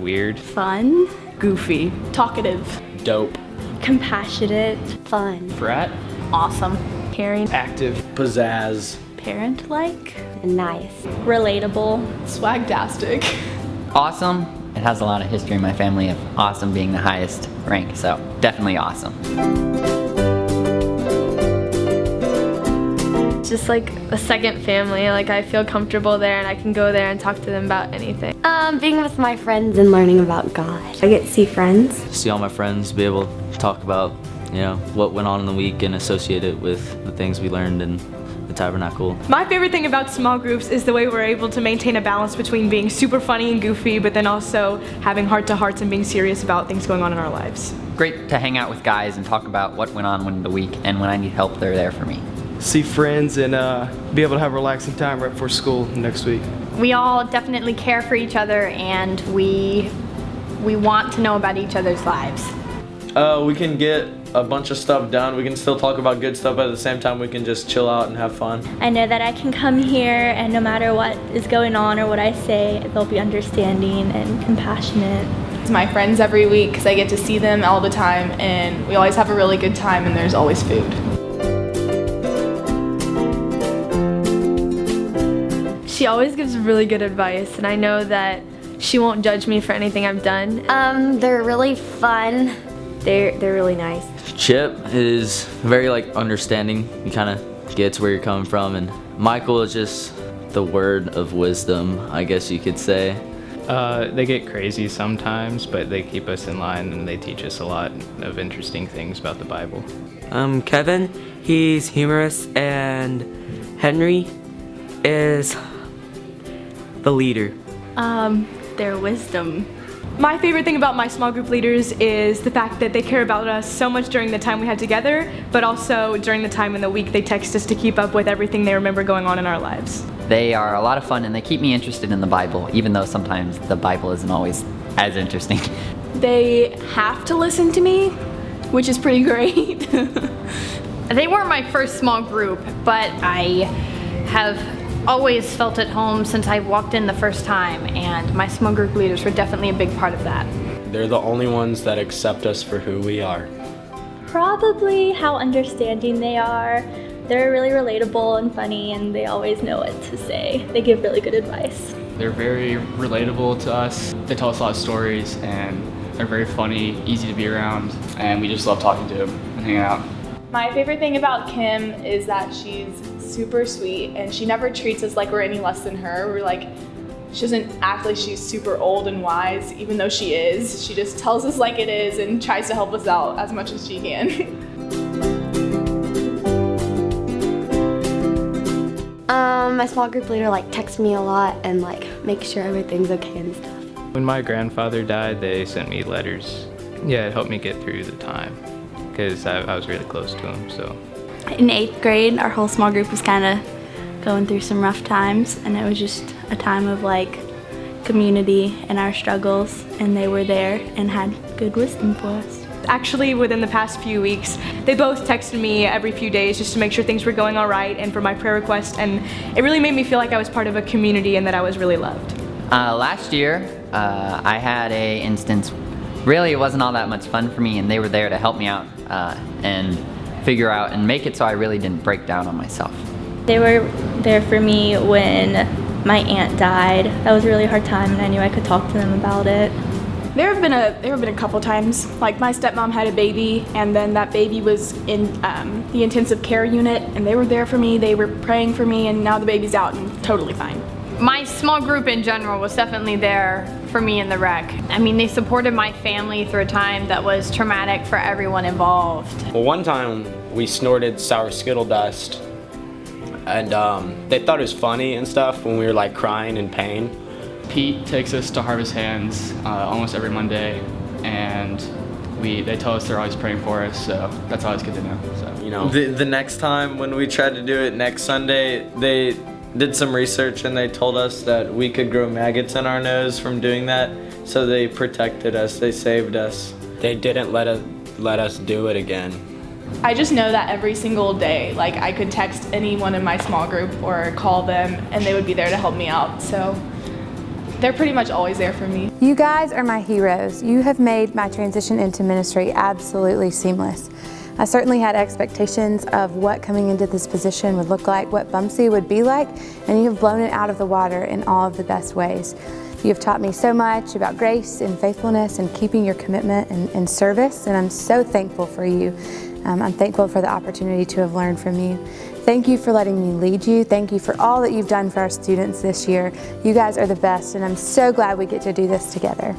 weird. Fun. Goofy. Talkative. Dope. Compassionate. Fun. Frat. Awesome. Caring. Active. Pizzazz. Parent-like. Nice. Relatable. Swagtastic. Awesome. It has a lot of history in my family of awesome being the highest rank, so definitely awesome. It's just like a second family. Like I feel comfortable there and I can go there and talk to them about anything. Being with my friends and learning about God. I get to see friends. See all my friends, be able to talk about, what went on in the week and associate it with the things we learned in the tabernacle. My favorite thing about small groups is the way we're able to maintain a balance between being super funny and goofy, but then also having heart-to-hearts and being serious about things going on in our lives. Great to hang out with guys and talk about what went on in the week, and when I need help, they're there for me. See friends and be able to have relaxing time right before school next week. We all definitely care for each other and we want to know about each other's lives. We can get a bunch of stuff done. We can still talk about good stuff, but at the same time we can just chill out and have fun. I know that I can come here and no matter what is going on or what I say, they'll be understanding and compassionate. It's my friends every week because I get to see them all the time and we always have a really good time and there's always food. She always gives really good advice and I know that she won't judge me for anything I've done. They're really fun. They're really nice. Chip is very understanding. He kind of gets where you're coming from, and Michael is just the word of wisdom, I guess you could say. They get crazy sometimes, but they keep us in line and they teach us a lot of interesting things about the Bible. Kevin, he's humorous, and Henry is the leader. Their wisdom. My favorite thing about my small group leaders is the fact that they care about us so much during the time we had together, but also during the time in the week they text us to keep up with everything they remember going on in our lives. They are a lot of fun and they keep me interested in the Bible, even though sometimes the Bible isn't always as interesting. They have to listen to me, which is pretty great. They weren't my first small group, but I have always felt at home since I walked in the first time, and my small group leaders were definitely a big part of that. They're the only ones that accept us for who we are. Probably how understanding they are. They're really relatable and funny and they always know what to say. They give really good advice. They're very relatable to us. They tell us a lot of stories and they're very funny, easy to be around, and we just love talking to them and hanging out. My favorite thing about Kim is that she's super sweet and she never treats us like we're any less than her. She doesn't act like she's super old and wise, even though she is. She just tells us like it is and tries to help us out as much as she can. My small group leader texts me a lot and makes sure everything's okay and stuff. When my grandfather died, they sent me letters. Yeah, it helped me get through the time because I was really close to him, so. In 8th grade, our whole small group was kind of going through some rough times, and it was just a time of community and our struggles, and they were there and had good wisdom for us. Actually, within the past few weeks, they both texted me every few days just to make sure things were going all right and for my prayer request, and it really made me feel like I was part of a community and that I was really loved. Last year, I had a instance. Really, it wasn't all that much fun for me, and they were there to help me out and figure out and make it so I really didn't break down on myself. They were there for me when my aunt died. That was a really hard time, and I knew I could talk to them about it. There have been a couple times, my stepmom had a baby, and then that baby was in the intensive care unit, and they were there for me. They were praying for me, and now the baby's out and totally fine. My small group in general was definitely there for me in the wreck. I mean, they supported my family through a time that was traumatic for everyone involved. Well, one time we snorted sour Skittle dust, and they thought it was funny and stuff when we were crying in pain. Pete takes us to Harvest Hands almost every Monday, and they tell us they're always praying for us, so that's always good to know. So. The next time when we tried to do it next Sunday, they did some research and they told us that we could grow maggots in our nose from doing that, so they protected us, they saved us. They didn't let us do it again. I just know that every single day, I could text anyone in my small group or call them and they would be there to help me out, so they're pretty much always there for me. You guys are my heroes. You have made my transition into ministry absolutely seamless. I certainly had expectations of what coming into this position would look like, what Bumsey would be like, and you have blown it out of the water in all of the best ways. You have taught me so much about grace and faithfulness and keeping your commitment and service, and I'm so thankful for you. I'm thankful for the opportunity to have learned from you. Thank you for letting me lead you. Thank you for all that you've done for our students this year. You guys are the best, and I'm so glad we get to do this together.